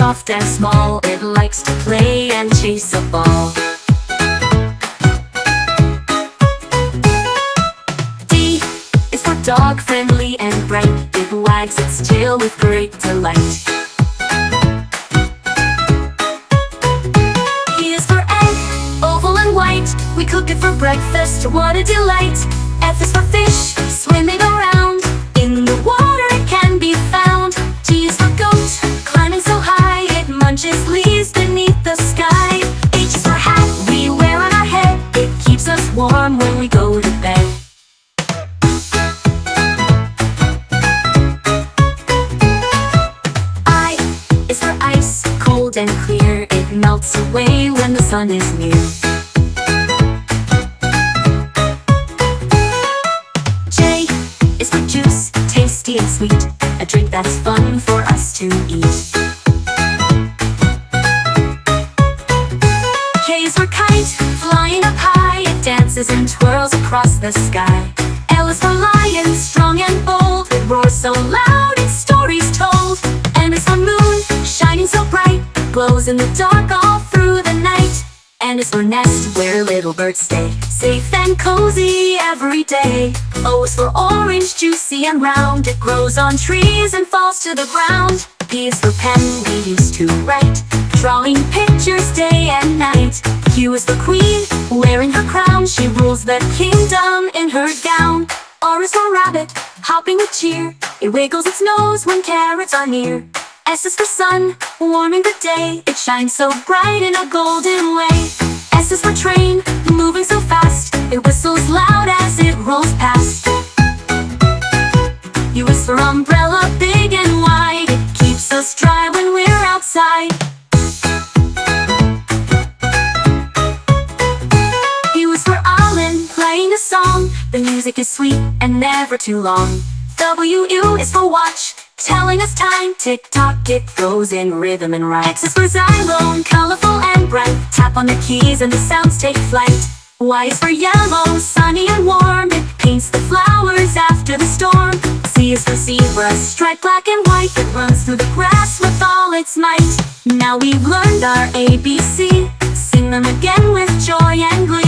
soft and small. It likes to play and chase a ball. D is for dog, friendly and bright. It wags its tail with great delight. E is for egg, oval and white. We cook it for breakfast, what a delight. F is for fish, swimming around. In the water it can be found. G is for goat, climbing so high. It munches leaves beneath the sky. H is for hat, we wear on our head. It keeps us warm when we go to bed. I is for ice, cold and clear. It melts away when the sun is near. J is for juice, tasty and sweet. A drink that's fun for us to eat. K is for kite, flying up high. It dances and twirls across the sky. L is for lion, strong and bold. It roars so loud, its stories told. M is for moon, shining so bright. Glows in the dark all through the night. N is for nest, where little birds stay, safe and cozy every day. O is for orange, juicy and round. It grows on trees and falls to the ground. P is for pen, we use to write, drawing pictures day and night. Q is for queen, wearing her crown. She rules the kingdom in her gown. R is for rabbit, hopping with cheer. It wiggles its nose when carrots are near. S is for sun, warming the day. It shines so bright in a golden way. S is for train, moving so fast. It whistles loud as it rolls past. U is for umbrella, big and wide. It keeps us dry when we're outside. U is for Island, playing a song. The music is sweet and never too long. W is for watch, telling us time. Tick-tock, it goes in rhythm and rhyme. X is for xylophone, colorful and bright. Tap on the keys and the sounds take flight. Y is for yellow, sunny and warm. It paints the flowers after the storm. Z is for zebra, striped black and white. It runs through the grass with all its might. Now we've learned our ABC. Sing them again with joy and glee.